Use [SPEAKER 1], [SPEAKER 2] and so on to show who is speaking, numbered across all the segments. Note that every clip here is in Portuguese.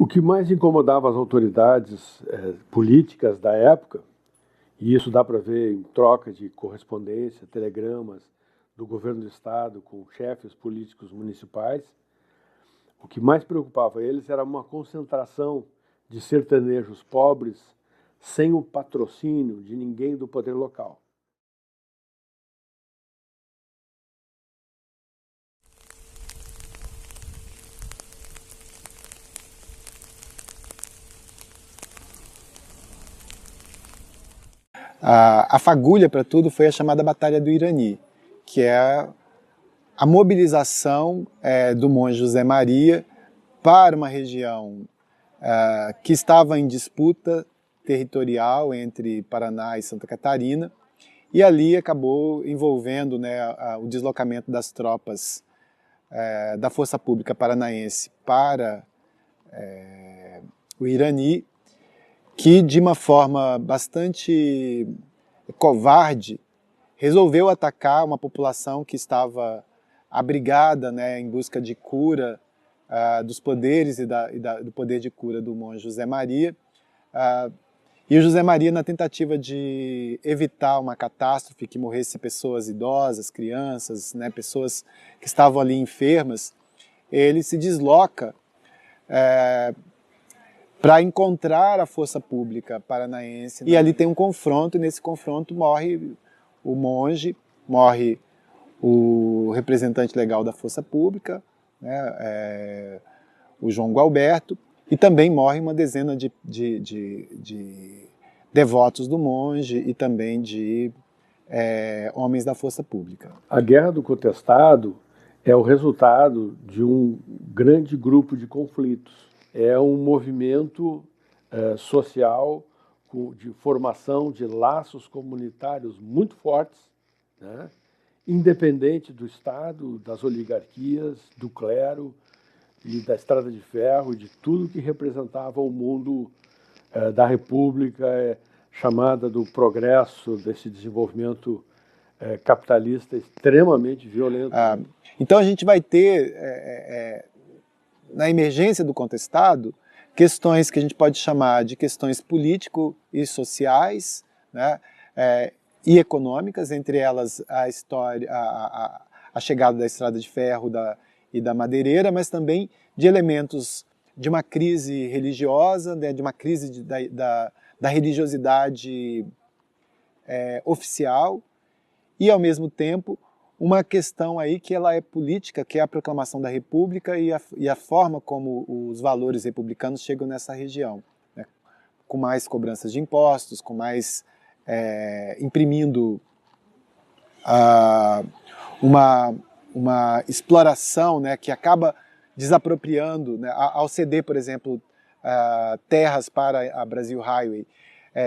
[SPEAKER 1] O que mais incomodava as autoridades políticas da época, e isso dá para ver em troca de correspondência, telegramas do governo do estado com chefes políticos municipais, o que mais preocupava eles era uma concentração de sertanejos pobres sem o patrocínio de ninguém do poder local.
[SPEAKER 2] A fagulha para tudo foi a chamada Batalha do Irani, que é a mobilização do monge José Maria para uma região que estava em disputa territorial entre Paraná e Santa Catarina, e ali acabou envolvendo, né, o deslocamento das tropas da Força Pública Paranaense para o Irani, que de uma forma bastante covarde resolveu atacar uma população que estava abrigada, né, em busca de cura dos poderes e do poder de cura do monge José Maria. E o José Maria, na tentativa de evitar uma catástrofe, que morresse pessoas idosas, crianças, né, pessoas que estavam ali enfermas, ele se desloca para encontrar a força pública paranaense. E ali tem um confronto, e nesse confronto morre o monge, morre o representante legal da força pública, né, o João Gualberto, e também morre uma dezena de devotos do monge e também de homens da força pública.
[SPEAKER 1] A Guerra do Contestado é o resultado de um grande grupo de conflitos. É um movimento social de formação de laços comunitários muito fortes, né? Independente do Estado, das oligarquias, do clero e da Estrada de Ferro, de tudo que representava o mundo da República, chamada do progresso, desse desenvolvimento capitalista extremamente violento.
[SPEAKER 2] Então a gente vai ter, na emergência do contestado, questões que a gente pode chamar de questões político e sociais, né, e econômicas, entre elas a chegada da Estrada de Ferro e da madeireira, mas também de elementos de uma crise religiosa, né, de uma crise da religiosidade oficial, e ao mesmo tempo uma questão aí que ela é política, que é a proclamação da República e a forma como os valores republicanos chegam nessa região, né, com mais cobranças de impostos, com mais imprimindo uma exploração, né, que acaba desapropriando, né, ao ceder, por exemplo, terras para a Brasil Highway,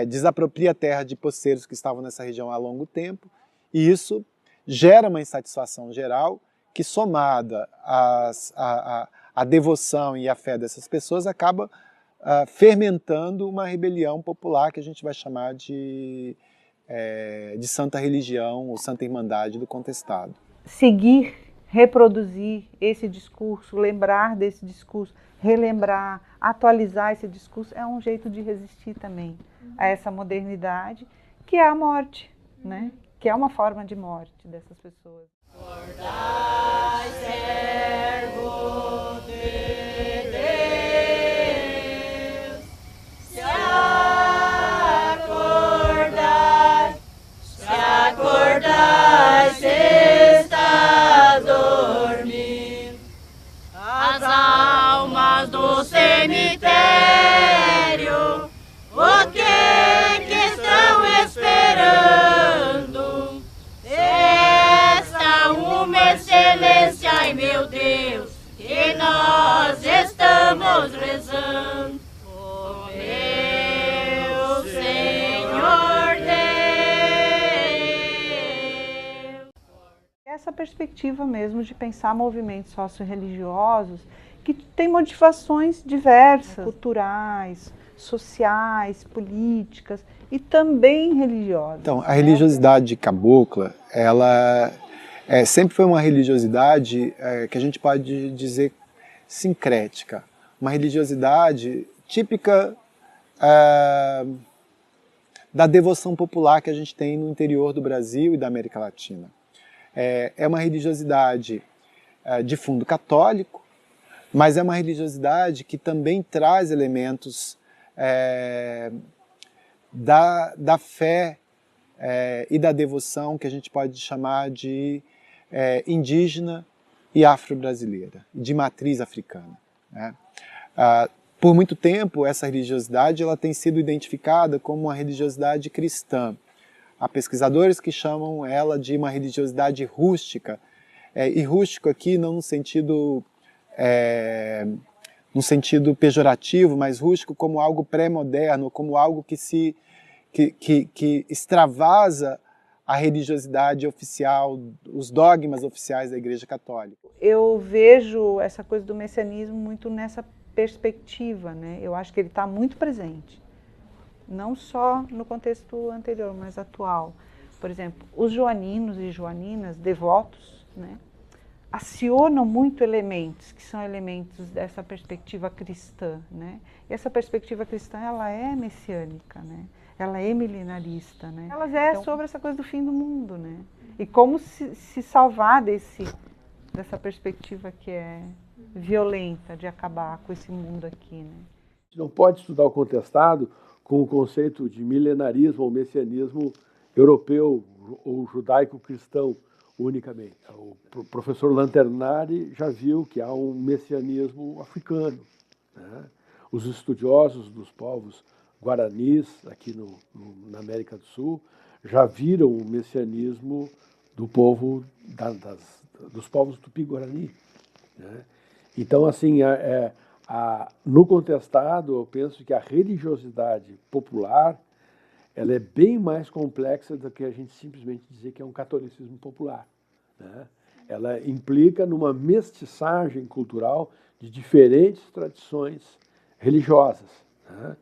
[SPEAKER 2] desapropria a terra de poceiros que estavam nessa região há longo tempo, e isso gera uma insatisfação geral que, somada à devoção e à fé dessas pessoas, acaba fermentando uma rebelião popular que a gente vai chamar de Santa Religião ou Santa Irmandade do Contestado.
[SPEAKER 3] Seguir, reproduzir esse discurso, lembrar desse discurso, relembrar, atualizar esse discurso é um jeito de resistir também a essa modernidade que é a morte, né? Que é uma forma de morte dessas pessoas.
[SPEAKER 4] Acordai, servo de Deus, se acordai, se estás dormindo, as almas do cemitério, o que estão esperando? Uma excelência, ai meu Deus, que nós estamos rezando. Oh meu Senhor Deus.
[SPEAKER 3] Essa perspectiva mesmo de pensar movimentos socio-religiosos que tem motivações diversas, culturais, sociais, políticas e também religiosas.
[SPEAKER 2] Então, a religiosidade cabocla, ela sempre foi uma religiosidade que a gente pode dizer sincrética, uma religiosidade típica da devoção popular que a gente tem no interior do Brasil e da América Latina. É uma religiosidade de fundo católico, mas é uma religiosidade que também traz elementos da fé e da devoção que a gente pode chamar de indígena e afro-brasileira, de matriz africana, né? Por muito tempo, essa religiosidade ela tem sido identificada como uma religiosidade cristã. Há pesquisadores que chamam ela de uma religiosidade rústica, e rústico aqui não no sentido pejorativo, mas rústico como algo pré-moderno, como algo que extravasa a religiosidade oficial, os dogmas oficiais da Igreja Católica.
[SPEAKER 3] Eu vejo essa coisa do messianismo muito nessa perspectiva, né? Eu acho que ele está muito presente, não só no contexto anterior, mas atual. Por exemplo, os joaninos e joaninas, devotos, né, acionam muito elementos, que são elementos dessa perspectiva cristã, né? E essa perspectiva cristã, ela é messiânica, né? Ela é milenarista, né? Ela é sobre essa coisa do fim do mundo, né? E como se salvar dessa perspectiva que é violenta de acabar com esse mundo aqui, né?
[SPEAKER 1] A gente não pode estudar o contestado com o conceito de milenarismo ou messianismo europeu ou judaico-cristão unicamente. O professor Lanternari já viu que há um messianismo africano, né? Os estudiosos dos povos guaranis aqui na América do Sul já viram o messianismo do povo dos povos tupi-guarani, né? Então, assim, no contestado, eu penso que a religiosidade popular ela é bem mais complexa do que a gente simplesmente dizer que é um catolicismo popular, né? Ela implica numa mestiçagem cultural de diferentes tradições religiosas, né?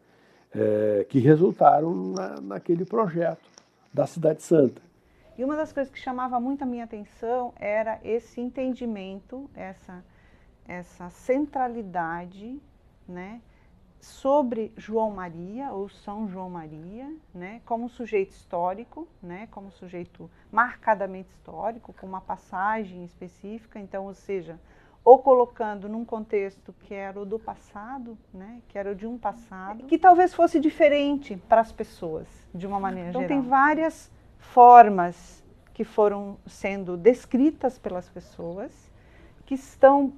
[SPEAKER 1] Que resultaram naquele projeto da Cidade Santa.
[SPEAKER 3] E uma das coisas que chamava muito a minha atenção era esse entendimento, essa centralidade, né, sobre João Maria, ou São João Maria, né, como um sujeito histórico, né, como um sujeito marcadamente histórico, com uma passagem específica, então, ou seja, ou colocando num contexto que era o do passado, né, que era o de um passado, que talvez fosse diferente para as pessoas, de uma maneira geral. Então, tem várias formas que foram sendo descritas pelas pessoas, que estão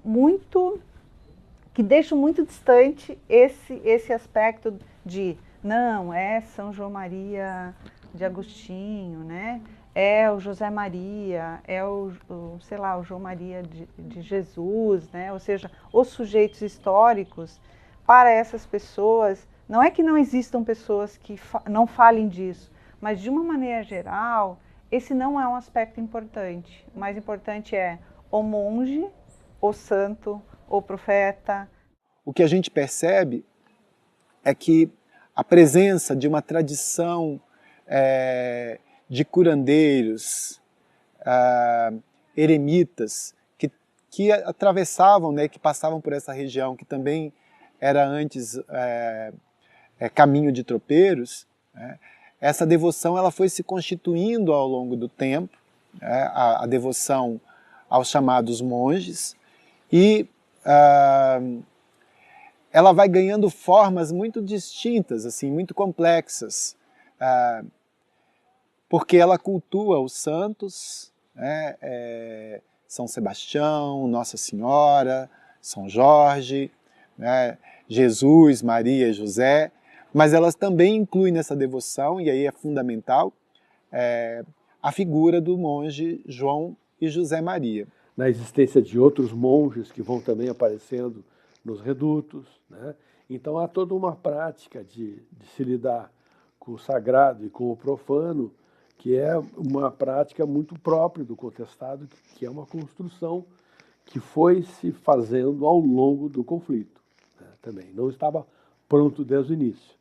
[SPEAKER 3] que deixam muito distante esse aspecto de, não, é São João Maria de Agostinho, né? É o José Maria, é sei lá, o João Maria de Jesus, né? Ou seja, os sujeitos históricos, para essas pessoas, não é que não existam pessoas que não falem disso, mas de uma maneira geral, esse não é um aspecto importante. O mais importante é o monge, o santo, o profeta.
[SPEAKER 2] O que a gente percebe é que a presença de uma tradição de curandeiros, eremitas, que atravessavam, né, que passavam por essa região, que também era antes caminho de tropeiros, né? Essa devoção ela foi se constituindo ao longo do tempo, né? A devoção aos chamados monges, e ela vai ganhando formas muito distintas, assim, muito complexas, porque ela cultua os santos, né? São Sebastião, Nossa Senhora, São Jorge, né? Jesus, Maria e José, mas elas também incluem nessa devoção, e aí é fundamental, a figura do monge João e José Maria.
[SPEAKER 1] Na existência de outros monges que vão também aparecendo nos redutos, né? Então há toda uma prática de se lidar com o sagrado e com o profano, que é uma prática muito própria do contestado, que é uma construção que foi se fazendo ao longo do conflito, né? Também não estava pronto desde o início,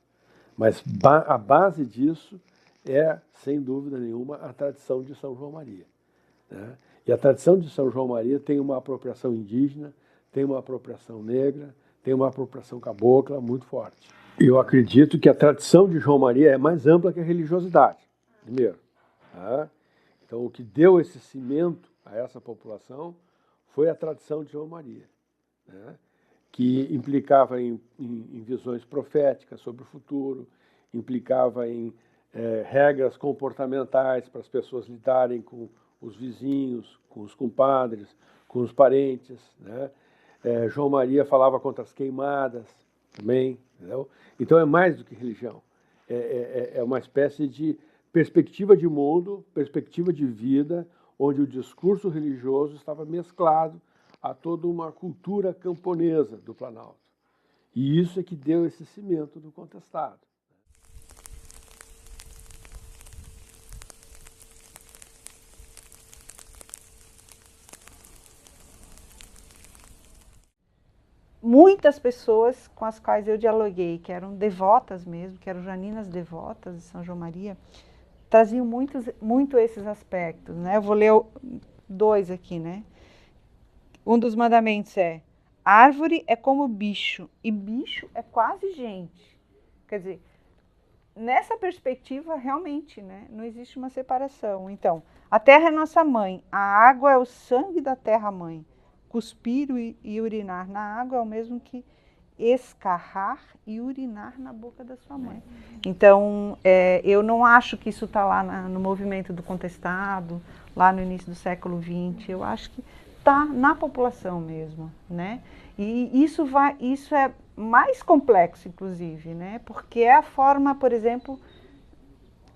[SPEAKER 1] mas a base disso é, sem dúvida nenhuma, a tradição de São João Maria, né? E a tradição de São João Maria tem uma apropriação indígena, tem uma apropriação negra, tem uma apropriação cabocla muito forte. Eu acredito que a tradição de João Maria é mais ampla que a religiosidade, primeiro. Tá? Então, o que deu esse cimento a essa população foi a tradição de João Maria, né? Que implicava em visões proféticas sobre o futuro, implicava em regras comportamentais para as pessoas lidarem com os vizinhos, com os compadres, com os parentes, né? João Maria falava contra as queimadas também, entendeu? Então é mais do que religião, é uma espécie de perspectiva de mundo, perspectiva de vida, onde o discurso religioso estava mesclado a toda uma cultura camponesa do Planalto. E isso é que deu esse cimento do contestado.
[SPEAKER 3] Muitas pessoas com as quais eu dialoguei, que eram devotas mesmo, que eram janinas devotas de São João Maria, traziam muito esses aspectos, né? Eu vou ler 2 aqui, né? Um dos mandamentos é: árvore é como bicho, e bicho é quase gente. Quer dizer, nessa perspectiva, realmente, né, não existe uma separação. Então, a terra é nossa mãe, a água é o sangue da terra-mãe. Cuspir e urinar na água é o mesmo que escarrar e urinar na boca da sua mãe. Então, eu não acho que isso está lá no movimento do contestado, lá no início do século XX. Eu acho que está na população mesmo, né? E isso é mais complexo, inclusive, né? Porque é a forma, por exemplo,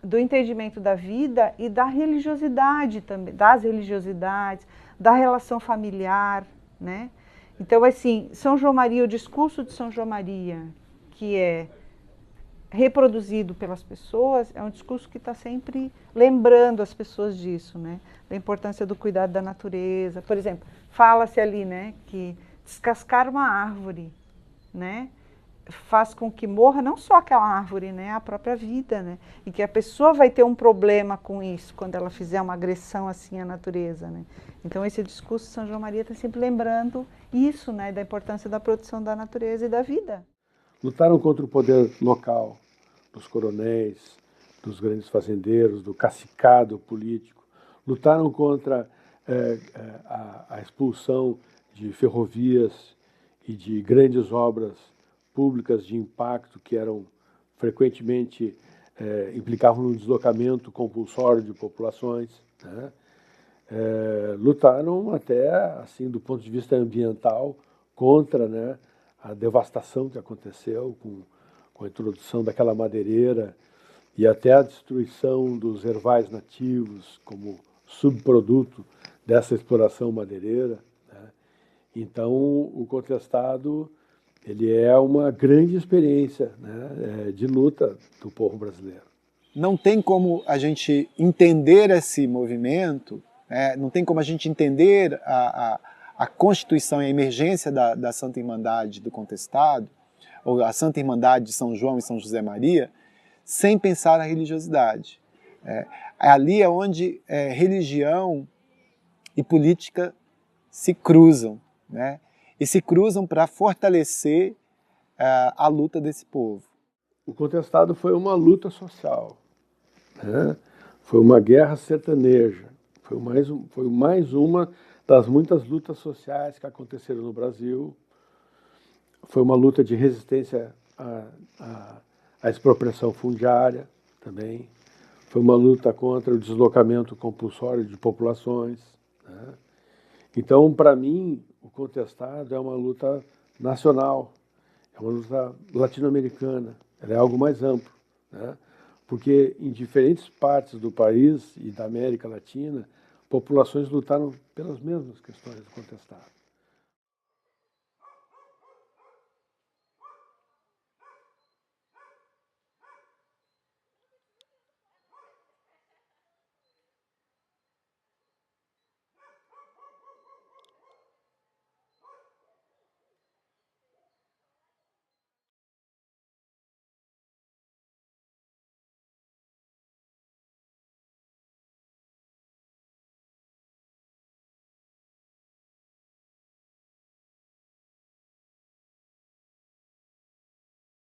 [SPEAKER 3] do entendimento da vida e da religiosidade também, das religiosidades, da relação familiar, né? Então, assim, São João Maria, o discurso de São João Maria, que é reproduzido pelas pessoas, é um discurso que está sempre lembrando as pessoas disso, né? Da importância do cuidado da natureza. Por exemplo, fala-se ali, né, que descascar uma árvore, né, faz com que morra não só aquela árvore, né, a própria vida, né, e que a pessoa vai ter um problema com isso quando ela fizer uma agressão assim à natureza, né. Então esse discurso de São João Maria está sempre lembrando isso, né, da importância da proteção da natureza e da vida.
[SPEAKER 1] Lutaram contra o poder local, dos coronéis, dos grandes fazendeiros, do cacicado político. Lutaram contra a expulsão de ferrovias e de grandes obras públicas de impacto que eram frequentemente implicavam no deslocamento compulsório de populações, né? Lutaram até, assim, do ponto de vista ambiental, contra, né, a devastação que aconteceu com a introdução daquela madeireira e até a destruição dos ervais nativos como subproduto dessa exploração madeireira, né? Então, o contestado ele é uma grande experiência, né, de luta do povo brasileiro.
[SPEAKER 2] Não tem como a gente entender esse movimento, né? Não tem como a gente entender a constituição e a emergência da Santa Irmandade do Contestado, ou a Santa Irmandade de São João e São José Maria, sem pensar na religiosidade. Ali é onde religião e política se cruzam, né? E se cruzam para fortalecer a luta desse povo.
[SPEAKER 1] O contestado foi uma luta social, né? Foi uma guerra sertaneja, foi mais uma das muitas lutas sociais que aconteceram no Brasil. Foi uma luta de resistência à expropriação fundiária também. Foi uma luta contra o deslocamento compulsório de populações, né? Então, para mim, o contestado é uma luta nacional, é uma luta latino-americana, ela é algo mais amplo, né? Porque em diferentes partes do país e da América Latina, populações lutaram pelas mesmas questões do contestado.